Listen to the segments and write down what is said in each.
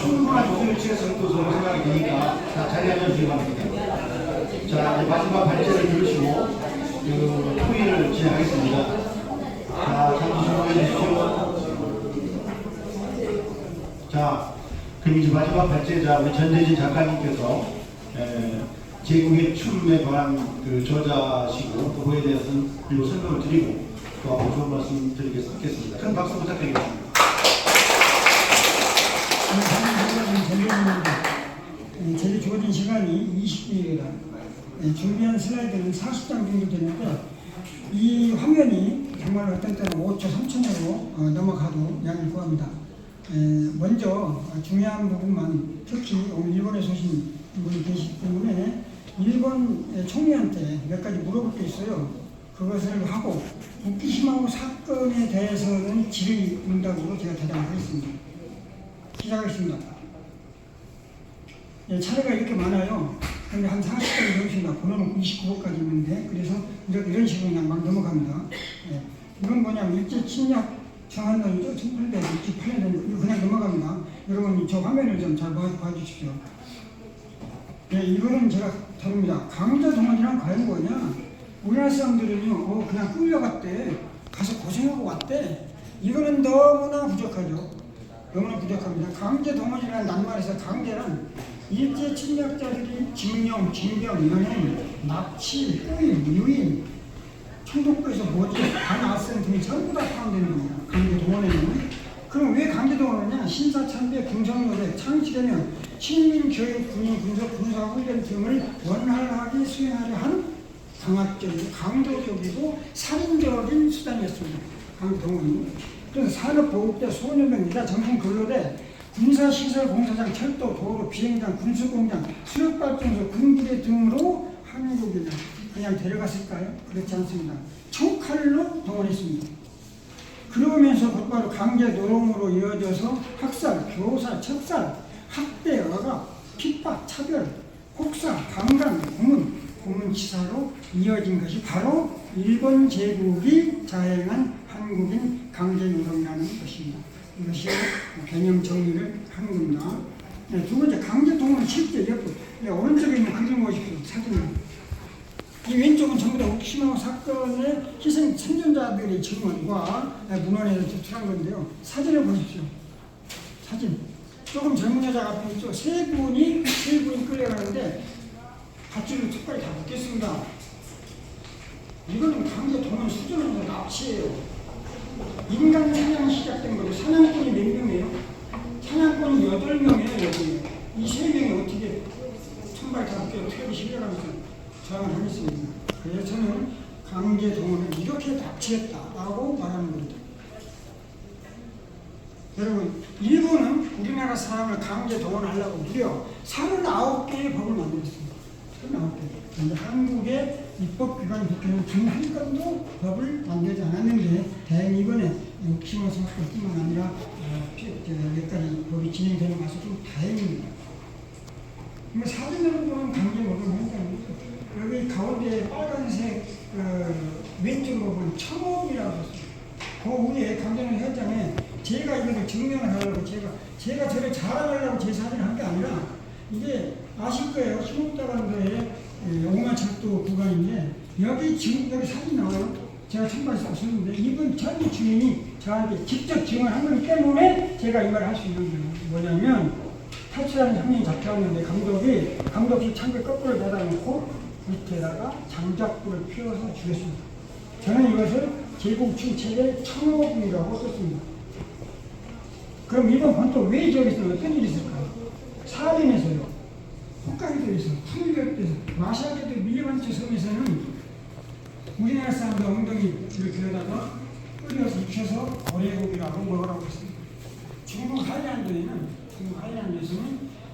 충분한 조정치에서 또 생각이 되니까 자리 앉아주시기 바랍니다. 자, 마지막 발제를 들으시고 토의를 진행하겠습니다. 자, 잠시 준비해 주십시오. 자, 그럼 이제 마지막 발제자 우리 전재진 작가님께서 제국의 춤에 관한 그 저자시고 그거에 대해서는 그리고 설명을 드리고 또 한번 좋은 말씀 드리겠습니다. 큰 박수 부탁드리겠습니다. 제게 주어진 시간이 20분입니다. 준비한 슬라이드는 40장 정도 되는데 이 화면이 정말 어떤 때는 5초, 3초로 넘어가도 양해를 구합니다. 먼저 중요한 부분만 특히 오늘 일본에서 오신 분이 계시기 때문에 일본 총리한테 몇 가지 물어볼 게 있어요. 그것을 하고 후쿠시마 사건에 대해서는 질의응답으로 제가 대답하겠습니다. 시작하겠습니다. 차례가 이렇게 많아요. 근데 한 40가지 넘습니다. 번호는 29호까지 있는데, 그래서 이런 식으로 그냥 막 넘어갑니다. 이건 뭐냐면, 일제 침략 정한론이죠. 1868년, 이거 그냥 넘어갑니다. 여러분, 저 화면을 좀 잘 봐주십시오. 이거는 제가 다릅니다. 강제 동원이란 과연 뭐냐? 우리나라 사람들은요, 그냥 끌려갔대. 가서 고생하고 왔대. 이거는 너무나 부족하죠. 너무나 부족합니다. 강제 동원이라는 낱말에서 강제는 일제 침략자들이 징용, 징병, 연행, 납치, 후임, 유인, 총독부에서 모집, 반아센 등이 전부 다 포함되는 겁니다. 강제 동원에는. 그럼 왜 강제 동원하냐? 신사참배, 궁성노래, 창시되면 식민교육, 군인, 군사, 군사훈련 등을 원활하게 수행하려 한 강압적이고 강도적이고 살인적인 수단이었습니다. 강제 동원이. 그래서 산업보급대, 소녀병이다, 정신근로대, 군사시설 공사장, 철도, 도로, 비행장, 군수공장, 수력발전소, 군부대 등으로 한국인을 그냥 데려갔을까요? 그렇지 않습니다. 총칼로 동원했습니다. 그러면서 곧바로 강제 노동으로 이어져서 학살, 교살, 척살, 학대, 억압, 핍박, 차별, 혹사, 강간, 고문치사로 이어진 것이 바로 일본 제국이 자행한 한국인 강제노동이라는 것입니다. 이것이 개념 정리를 하는 겁니다. 두 번째, 강제동원 실제 옆으로. 오른쪽에 있는 그림 보십시오. 사진을. 이 왼쪽은 전부 다 후쿠시마 사건의 희생 생존자들의 증언과 문헌에서 제출한 건데요. 사진을 보십시오. 사진. 조금 젊은 여자가 앞에 있죠. 세 분이 끌려가는데 밧줄을 특별히 다 묶겠습니다. 이거는 강제동원 수준으로 납치예요. 인간 사냥이 시작된 거고, 사냥꾼이 몇 명이에요? 사냥꾼이 8명이에요, 여기. 이 3명이 어떻게 천발 다섯 개 어떻게 실려가면서 저항을 하겠습니까? 그래서 저는 강제 동원을 이렇게 납치했다라고 말하는 겁니다. 여러분, 일본은 우리나라 사람을 강제 동원하려고 무려 39개의 법을 만들었습니다. 39개. 그런데 한국의 입법기관 국회는 단 한 건도 법을 만들지 않았는데 다행히 이번에 후쿠시마 사건뿐만 아니라 몇 가지 법이 진행되는 것은 좀 다행입니다. 사진으로 보면 강제 노동 현장입니다. 여기 가운데 빨간색 왼쪽으로 보면 청업이라고 했습니다. 그 위에 강제 노동 현장에 제가 이것을 증명을 하려고 제가 저를 자랑하려고 제 사진을 한 게 아니라 이게 아실 거예요. 신옥다반도의 용마철도 구간인데 여기 사진 나와요. 제가 첨부해서 썼는데 이분 전 주인이 저한테 직접 증언한 거기 때문에 제가 이 말을 할 수 있는 거예요. 뭐냐면 탈출하는 한 명이 잡혀왔는데 감독이 창을 거꾸로 내다놓고 밑에다가 장작불을 피워서 죽였습니다. 저는 이것을 제국충 체계 청어군이라고 썼습니다. 그럼 이번 본토 왜 저기서 어떤 일이 있을까요? 사림에서요. 홋카이도에서, 풍력에서, 마샤게도 밀리반치 섬에서는 우리나라 사람들 엉덩이를 들여다가 끓여서 익혀서 고래고기라고 먹으라고 했습니다. 중국 하이난도에서는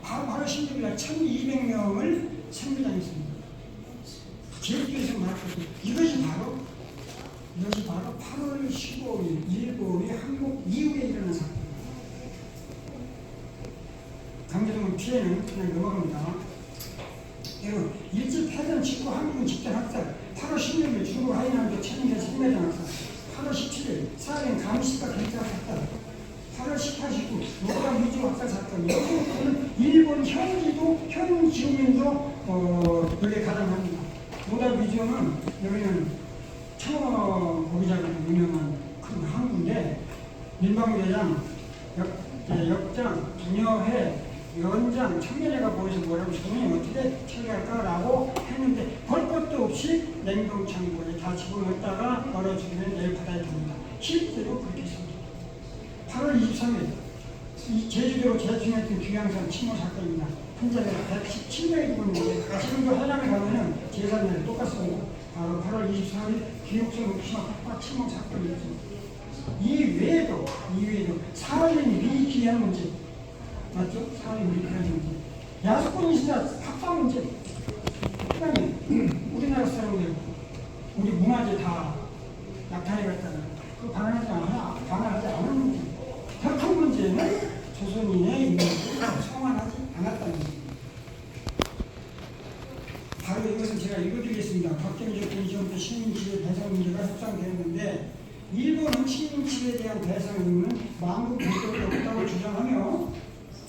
바로 신주비가 1200명을 생비당했습니다. 제주도에서 말했거든요. 이것이 바로 이것이 바로 8월 15일 일본이 한국 이후에 일어난 사건입니다. 강제동원 피해는 그냥 넘어갑니다. 여러분, 일제 패전 직후 한국은 집단 학살, 8월 16일 중국 하이난도 천인대 생매장 학살, 8월 17일 사하린 감시가 경찰 학살, 8월 18, 19 노란 미주 학살 사건이고 일본 현 지구민도 여기에 가담합니다. 노란 미주는 여기는 청어 고기장으로 유명한 큰 항구인데 민방위대장, 역장, 부녀회, 연장, 청년회가 모여서 뭐라고 저는 어떻게 처리할까라고 했는데 볼 것도 없이 냉동창고에 다 집어넣었다가 얼어 죽이면 내일 바다에 듭니다. 실제로 그렇게 했습니다. 8월 23일 제주도로 재충했던 귀향선 침몰 사건입니다. 현재는 117명이 죽었는데 지금도 해남에 가면은 제사날 똑같습니다. 바로 8월 24일 귀옥선 옥시마 폭파 침몰 사건이었습니다. 이 외에도 사흘린 미기한 문제 맞죠? 사흘린 미기한 문제 야수권 인사 학사 문제 그다음에 우리나라 사람들 우리 문화재 다 약탈해 갔다는 그 반환하지 않은 문제 더 큰 문제는 조선인의 인명을 성환하지 않았다는 문제. 바로 이것을 제가 읽어드리겠습니다. 박정희 정권 이전부터 시민지배 배상 문제가 협상되었는데 일본은 시민지배에 대한 배상 의무는 만국 공격이 없다고 주장하며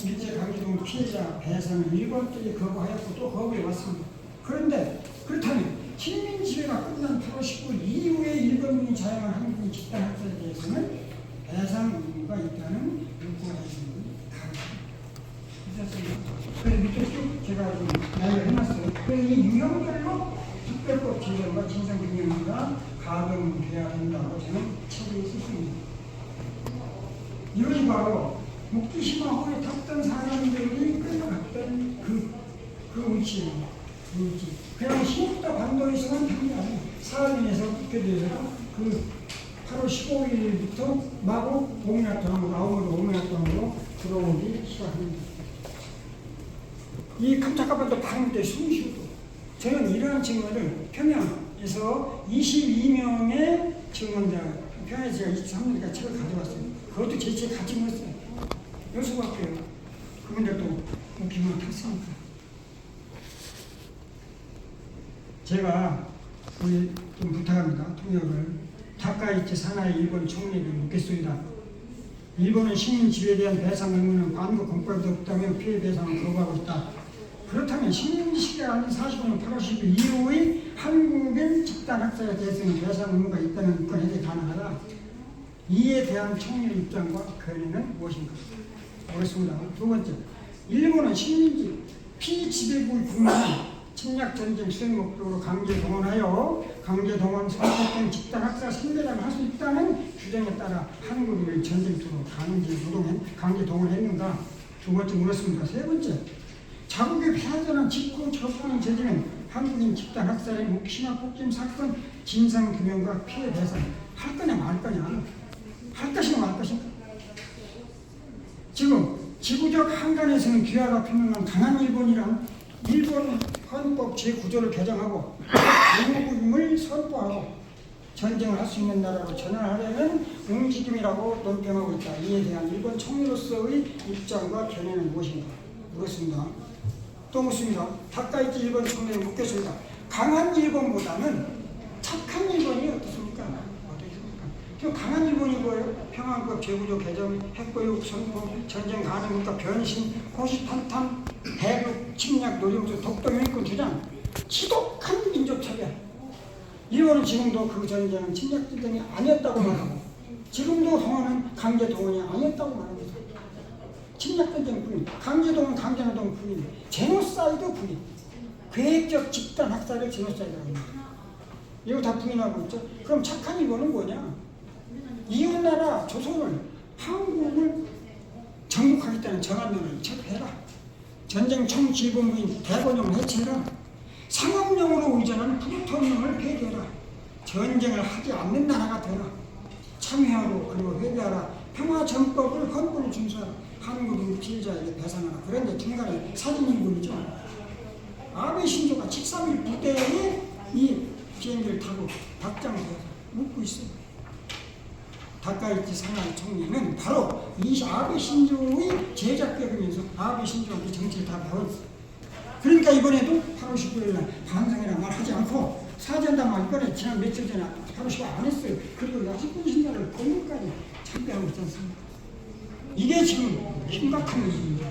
일제 강제동 피해자 배상을 일본들이 거부하였고 또 거부해 왔습니다. 그런데 그렇다면 시민지배가 끝난 8월 19일 이후에 일본군이 자행한 한국인 집단 학살에 대해서는 배상 의무가 있다는 요구가 있습니다. 그래서 밑에 쭉 제가 좀 나열을 해놨어요. 그래서 이 유형별로 특별법 제정과 진상규명과 가동돼야 된다고 저는 책에 썼습니다. 이것이 바로 무키시마호에 탔던 사람들이 끌려갔던 그 위치입니다. 그 위치. 그냥 시국다 반도에서는 평양, 사흘에서 국교대에서 그 8월 15일부터 마구 오미나토항으로 아오모리 오미나토항으로 들어오기 시작합니다. 이 깜짝깜짝도 방대 숨쉬고 저는 이러한 증언을 평양에서 22명의 증언자 평양에서 제가 23년까지 책을 가져왔어요. 그것도 제 책 같이 넣었어요. 여수밖에요. 그분들도 웃기만 탔으니까. 제가 우리 좀 부탁합니다. 통역을 다카이치 사나이 일본 총리에게 묻겠습니다. 일본은 시민 지배에 대한 배상 의무는 관국 공법도 없다며 피해 배상을 거부하고 있다. 그렇다면 시민시대가 아닌 45년 8월 10일 이후의 한국인 집단 학살에 대해서는 배상 의무가 있다는 입건 해석이 가능하다. 이에 대한 총리의 입장과 견해는 무엇인가? 보겠습니다. 두 번째, 일본은 식민지 피지배국의 국민을 침략전쟁 수행 목적으로 강제 동원하여 강제 동원 선택된 집단 학살 생대장을 할 수 있다는 규정에 따라 한국인을 전쟁터로 강제 동원했는가? 두 번째 물었습니다. 세 번째, 자국의 패전한 직후 적군의 제재는 한국인 집단 학살의 무키시마 폭침 사건 진상규명과 피해 배상 할 거냐 말 거냐? 할 것이냐 말 것인가? 지금 지구적 한간에서는 귀화가 표명한 강한 일본이란 일본 헌법 제9조를 개정하고 의무임을 선포하고 전쟁을 할 수 있는 나라로 전환하려는 움직임이라고 논평하고 있다. 이에 대한 일본 총리로서의 입장과 견해는 무엇인가? 물었습니다. 또 묻습니다. 다카이치 일본 총리에 묻겠습니다. 강한 일본보다는 착한 일본이 어떻습니까? 지금 강한 일본이 뭐예요? 평화헌법 제9조 개정, 핵보유 선포, 전쟁 가능국가 변신, 호시탐탐, 대륙 침략 노림수, 독도민권 주장, 지독한 민족차별. 일본은 지금도 그 전쟁은 침략 전쟁이 아니었다고 말하고 지금도 동원은 강제 동원이 아니었다고 말합니다. 침략 전쟁 부인, 강제 동원, 강제 노동 부인, 제노사이드 부인, 계획적 집단 학살을 제노사이드라고 합니다. 이거 다 부인하고 있죠. 그럼 착한 일본은 뭐냐? 이웃나라 조선을 한국을 정복하겠다는 정한론을 철회해라. 전쟁 총지휘본부인 대본령을 해체해라. 상업용으로 의존하는 플루토늄을 폐기해라. 전쟁을 하지 않는 나라가 되라. 참여하고 그리고 회개하라. 평화정법을 헌법을 준수하라. 한국인 피해자에게 배상하라. 그런데 중간에 사진인물이죠. 아베 신조가 13일 부대에 이 비행기를 타고 박장대에서 묻고 있어요. 다카이치 상하이 총리는 바로 이 아베 신조의 제작격이면서 아베 신조의 정치를 다 배웠어요. 그러니까 이번에도 8월 19일 날 반성이라는 말 하지 않고 사죄한다는 말 이번에 지난 며칠 전에 8월 19일 안 했어요. 그리고 야식군 신자를 공문까지 참배하고 있지 않습니까? 이게 지금 심각한 문제입니다.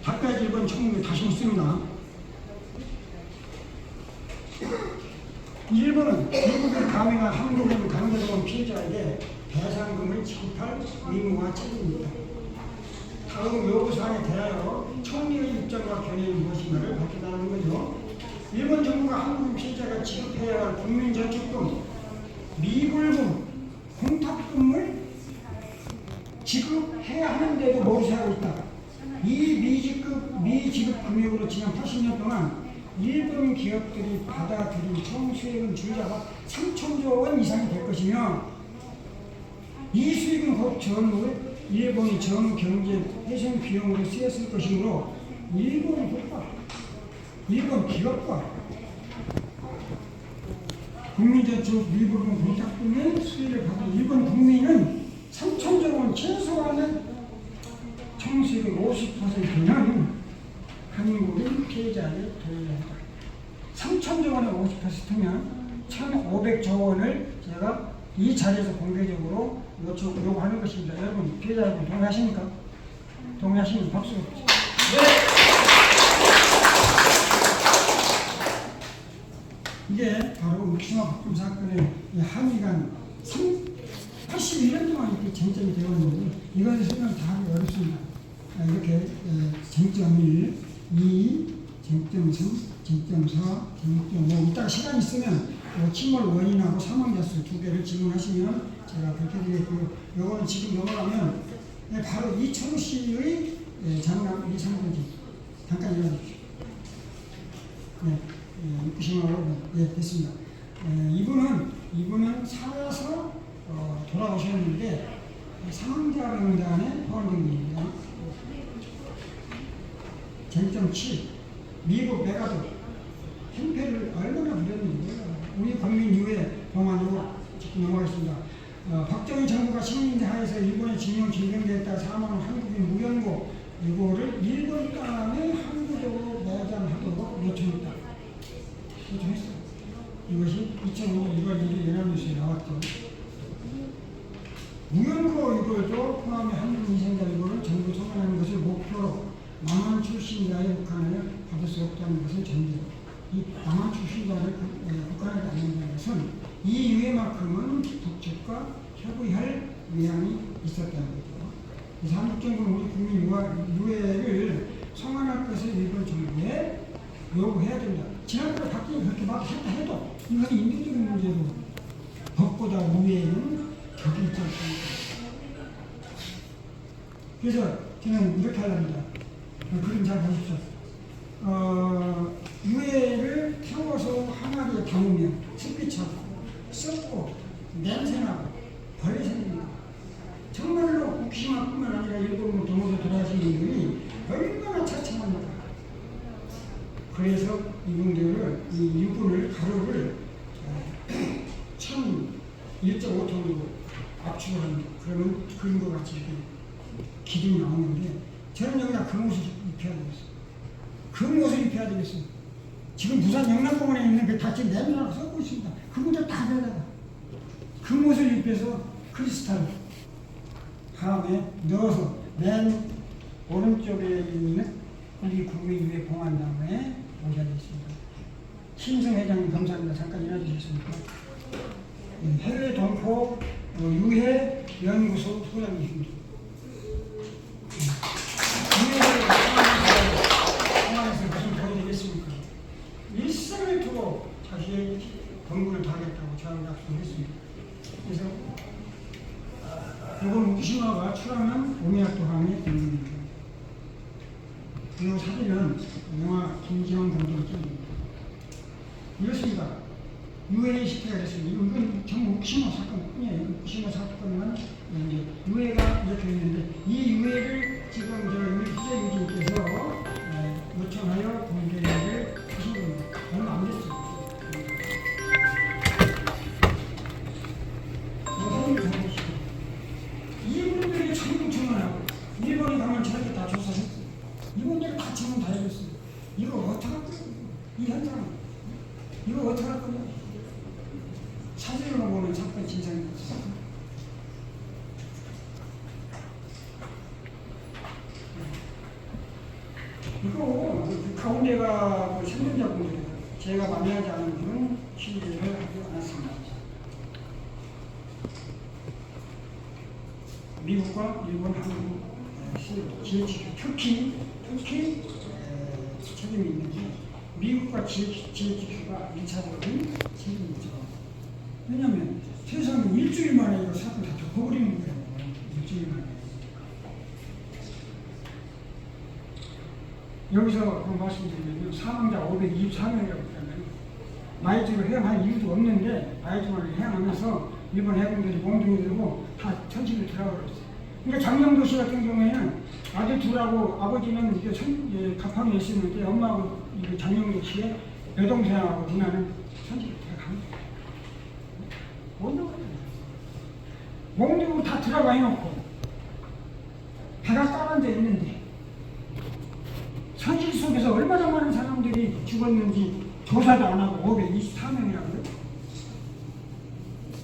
다카이치 일본 총리 다시 묻습니다. 일본은 미국의 감행한 한국인 강제동원 피해자에게 배상금을 지급할 의무와 책임입니다. 다음 요구사항에 대하여 총리의 입장과 견해는 무엇인가를 밝혀달라는 거죠. 일본 정부가 한국인 피해자가 지급해야 할 국민저축금, 미불금, 공탁금을 지급해야 하는데도 모르쇠하고 있다. 이 미지급 금액으로 지난 80년 동안 일본 기업들이 받아들인 총 수익은 줄자가 3천조 원 이상이 될 것이며 이 수익은 곧 전후 일본이 전 경제 회생 비용으로 쓰였을 것이므로 일본 국가, 일본 기업과 국민저축 미불금 공탁금의 수익을 받은 일본 국민은 3천조 원 최소한의 총 수익의 50%는 한국인 피해자에 돌려야 한다. 3천조 원의 50%면 1,500조 원을 제가 이 자리에서 공개적으로 요구하는 것입니다. 여러분, 피해자 여러분 동의하십니까? 동의하시면 박수. 이게 바로 묵시마 박금 사건의 한의간 81년 동안 이렇게 쟁점이 되어 있는데 이것을 설명 다 하기 어렵습니다. 이렇게 쟁점 1, 2, 쟁점 3, 쟁점 4, 쟁점 5 이따가 시간 있으면 침몰 원인하고 사망자 수 두 개를 질문하시면 제가 밝혀드리겠고요. 요거는 지금 넘어가면 바로 이철우 씨의 장남 이상도지 잠깐 읽어주십시오. 이끄시마로 됐습니다. 이분은 살아서 돌아오셨는데 사망자 명단에 포함된 겁니다. 쟁점 7. 미국 메가드 행패를 얼마나 부렸는지 우리 국민 유해 봉안으로 지금 넘어가겠습니다. 박정희 정부가 식민지 하에서 일본의 징용 진경되었다 사망한 한국인 무연고 이거를 일본 땅에 항구적으로 매장하도록 요청했다. 요청했어요. 이것이 2005년 1월 1일 연합뉴스에 나왔죠. 무연고 이거도 포함해 한국 인생자 이거를 정부 선언하는 것을 목표로 남한 출신자의 북한을 받을 수 없다는 것은 전제로 이 남한 출신자를 북한에 받는다는 것은 이 유해만큼은 북측과 협의할 의향이 있었다는 거죠. 한국 정부는 우리 국민 유해를 성안할 것을 일본 정부에 요구해야 된다. 지난번에 박정희 그렇게 막 했다 해도 이건 인도적인 문제로 법보다 우회에는 격이 있지 않습니까? 그래서 저는 이렇게 하랍니다. 그림 잘 보십시오. 유해를 태워서 항아리에 담으면 습기 차고 썩고 냄새나고 벌레 생깁니다. 정말로 후쿠시마뿐만 아니라 일본 동호도 돌아가신 분들이 얼마나 처참합니까? 그래서 이분들을 이 유분을 가루를 1.5톤으로 압축을 합니다. 그러면 그림과 같이 이렇게 기둥이 나오는데 저는 여기다 그 옷을 입혀야 되겠어요. 그 옷을 입혀야 되겠어요. 지금 부산 영남공원에 있는 그 닷지 냄새나고 썩고 있습니다. 그분들 다 데려다가 그 옷을 입혀서 크리스탈 함에 넣어서 맨 오른쪽에 있는 우리 국민유해 봉안나무에 모셔야 되겠습니다. 신성 회장님 감사합니다. 잠깐 일어나주셨습니까? 해외 동포 유해 연구소 소장님입니다. 상황에서 무슨 도움이 되겠습니까? 일생을 두고 자기의 권고를 다하겠다고 저하고 약속했습니다. 그래서 이걸 후쿠시마가 출하는 오미야토항의 공문입니다. 이 사진은 영화 김지영 감독이 찍은 이렇습니다. 유해의 시대가 됐습니다. 이건 전부 후쿠시마 사건뿐이에요. 후쿠시마 사건만 유해가 이렇게 있는데 이 유해를 지금 우리 기자님께서 요청하여 공개를 하신 겁니다. 얼마 안 됐어요. 사진으로 보는 사건 진상이 있습니다. 이거 그 가운데가 그 생존자분들이에요. 제가 만나지 않은 분은 취재를 하지 않았습니다. 미국과 일본, 한국, GHQ, 터키 책임이 있는데 미국과 GHQ가 1차적인 책임이 있죠. 왜냐하면 세상에 일주일 만에 이거 사건 다 덮어버리는 거예요. 일주일 만에. 여기서 그 말씀드리면 사망자 524명이라고 했잖아요. 마이즈를 해양할 이유도 없는데 마이즈를 해양하면서 일본 해군들이 몽둥이 들고 다 천지를 들어가버렸어요. 그러니까 장명도 씨 같은 경우에는 아들 둘하고 아버지는 이게 가판에 있었는데 엄마하고 이거 장명도 씨의 여동생하고 누나는 천지를 들어간 거예요. 못 나가요. 몽둥이 다 들어가 해놓고 배가 깔아앉아 있는데 현실 속에서 얼마나 많은 사람들이 죽었는지 조사도 안 하고 524명이라고요?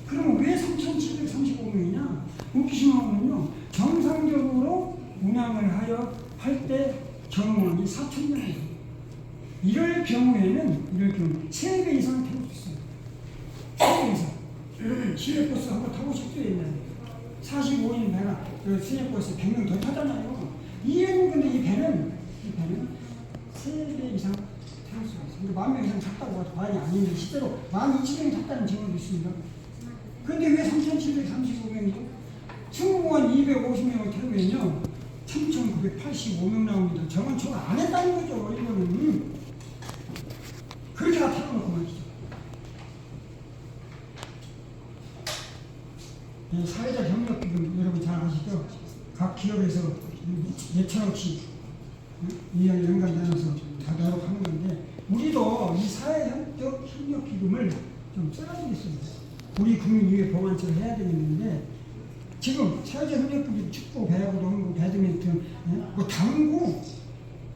그럼 왜 3,735명이냐? 웃기시는 거는요, 정상적으로 운항을 하여 할 때 정원이 4,000명이에요. 이럴 경우에는 3배 이상 태울 수 있어요. 3배 이상. 시내버스 한번 타고 싶어야 했는데 45인 배가 시내버스 100명 더 타잖아요. 근데 이 배는 3배 이상 태울 수가 있어요. 근데 10,000명 이상 탔다고 해도 과언이 아닌데 실제로 12,000명이 탔다는 증언도 있습니다. 그런데 왜 3,735명이죠? 승무원 250명을 태우면요 3,985명 나옵니다. 저건 초과 안 했다는 거죠. 이거는 그렇게 다 태워놓고 말이죠. 사회적 협력 기금 여러분 잘 아시죠? 각 기업에서 몇천억씩 2년 연간 나눠서 다 노력하는 건데 우리도 이 사회적 협력 기금을 좀 써가지겠습니다. 우리 국민위해 보완처를 해야 되겠는데 지금 사회적 협력 기금 축구, 배구, 농구, 배드민턴, 뭐 당구,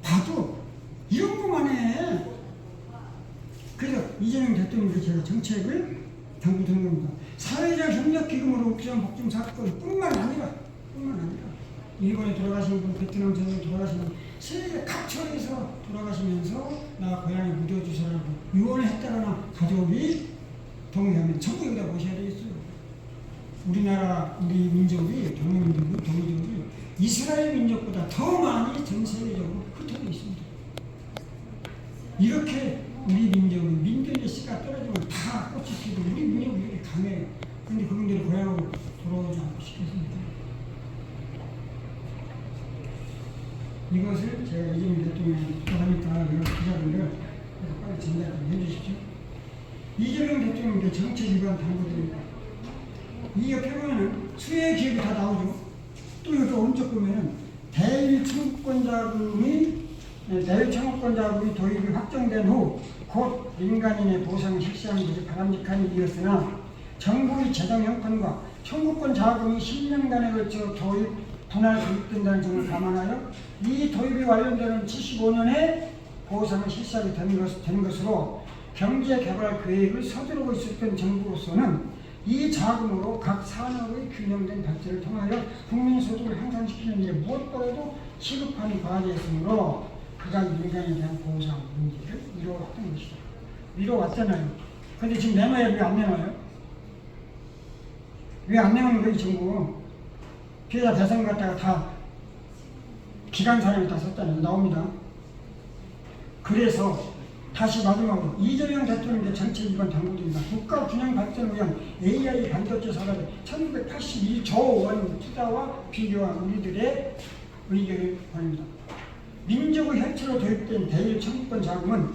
바둑 이런 것만 해. 그래서 이재명 대통령께 제가 정책을 당부드린 겁니다. 사회적 협력 기금으로 옥션 복종 사건뿐만 아니라 일본에 돌아가신 분, 베트남 전에 돌아가신 분, 세계 각처에서 돌아가시면서 나 고향에 묻어주시라고 유언을 했다거나 가족이 동의하면 전부 여기다 모셔야 되겠어요. 우리나라, 우리 민족이, 동민족이 이스라엘 민족보다 더 많이 전 세계적으로 흩어져 있습니다. 이렇게 우리 민족은 민족의 씨가 떨어지면 다 꽃이 피고 우리 민족이 이렇게 강해요. 그런데 그분들이 고향으로 돌아오지 않고 싶겠습니다. 이것을 제가 이재명 대통령이 하니까 여러 기자분들 빨리 전달 좀 해주십시오. 이재명 대통령께 정책 위반 당부드립니다. 이 옆에 보면은 수혜 기업이 다 나오죠. 또 여기 오른쪽 보면은 대일 청구권 자금이 도입이 확정된 후 곧 민간인의 보상을 실시하는 것이 바람직한 일이었으나 정부의 재정 형편과 청구권 자금이 10년간에 걸쳐 분할 도입된다는 점을 감안하여 이 도입이 완료되는 75년에 보상을 실시하게 된 것으로 경제개발 계획을 서두르고 있었던 정부로서는 이 자금으로 각 산업의 균형된 발전을 통하여 국민소득을 향상시키는 데 무엇보다도 시급한 과제였으므로 그간 민간에 대한 보상 문제를 미뤄왔던 것이다. 미뤄왔잖아요. 근데 지금 내놔야 왜 안 내놔요? 왜 안 내놓는 거예요, 정부? 피해자 대상 갖다가 다 기간 사람이 다 썼잖아요. 나옵니다. 그래서 다시 마지막으로 이재명 대통령의 정책 위반 당부드립니다. 국가 균형 발전을 위한 AI 반도체 사업에 1981조 원 투자와 필요한 우리들의 의견을 보냅니다. 민족의 혈체로 도입된 대일 청구권 자금은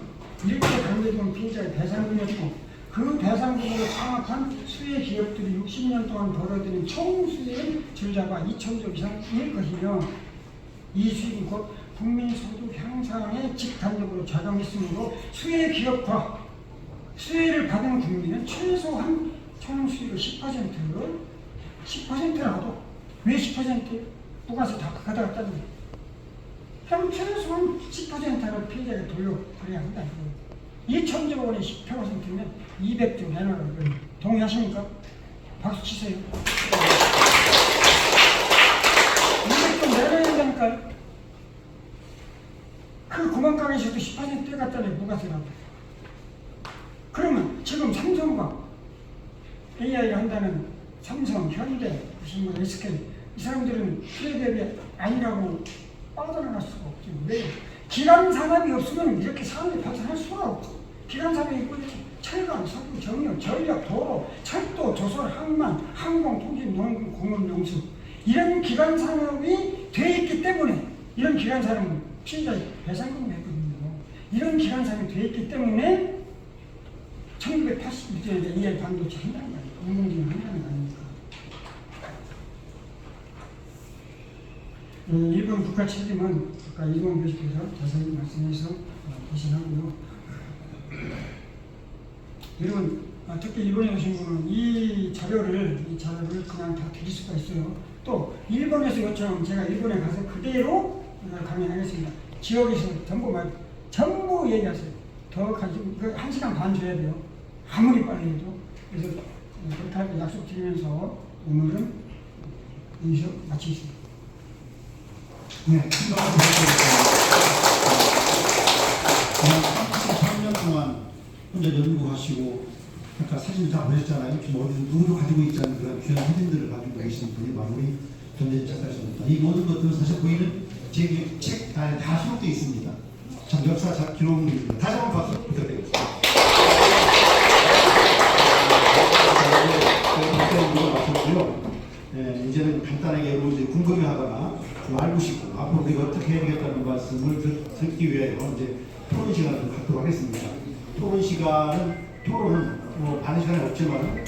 일제 강제징용 피해자의 배상금이었고 그 배상금으로 창업한 수혜 기업들이 60년 동안 벌어들인 총 수혜의 절자가 2,000조 이상일 것이며 이 수익은 곧 국민소득 향상에 직간접으로 작용했으므로 수혜 기업과 수혜를 받은 국민은 최소한 총 수익의 10%라도 왜 10%예요? 부가세 다 가져갔다는 거예요. 그럼 최소한 10%를 피해자에게 돌려드려야 한다. 2,000조 원의 10%면 200조 내놔라. 동의하십니까? 박수 치세요. 이게 좀 내려야 된다니까요. 그 구멍가게에서도 10% 떼갔다니 무가세라고. 그러면 지금 삼성과 AI를 한다는 삼성, 현대, 무슨 뭐 SK 이 사람들은 트레이드업이 아니라고 빠져나갈 수가 없죠. 왜? 기간 산업이 없으면 이렇게 산업이 발전할 수가 없고, 기간 산업이 있고 철강, 석유, 정유, 전력, 도로, 철도, 조선, 항만, 항공, 통신, 농군, 공업, 용수 이런 기간 산업이 돼 있기 때문에 이런 기간 산업은 피해자 배상금을 했거든요. 이런 기간 산업이 돼 있기 때문에 1982년에 AI 반도체 한다는 거 아니에요. 공공기능 한다는 거 아닙니까? 일본 국가 책임은 아까 이동훈 교수께서 자세히 말씀해서 보시라고요. 여러분, 특히 일본에 오신 분은 이 자료를 그냥 다 드릴 수가 있어요. 또 일본에서 요청 제가 일본에 가서 그대로 강연하겠습니다. 지역에서 전부 얘기하세요. 더 가지고 1시간 반 줘야 돼요. 아무리 빨리 해도. 그래서 그렇게 할 약속 드리면서 오늘은 여기서 마치겠습니다. 네, 33년 동안 혼자 연구하시고, 아까 사진 다 보셨잖아요. 지금 어디서 누구도 가지고 있지 않은 그런 귀한 사진들을 가지고 계신 분이 바로 우리 전재진 작가십니다. 이 모든 것들은 사실 보이는 제 책 안에 다 수록되어 있습니다. 참 역사적 기록물입니다. 다시 한번 박수 부탁드리겠습니다. 네, 이제는 간단하게 여러분들이 궁금해하거나 좀 알고 싶고 앞으로 우리가 어떻게 해야 되겠다는 말씀을 듣기 위해 이제 토론 시간을 좀 갖도록 하겠습니다. 토론은 뭐 많은 시간이 없지만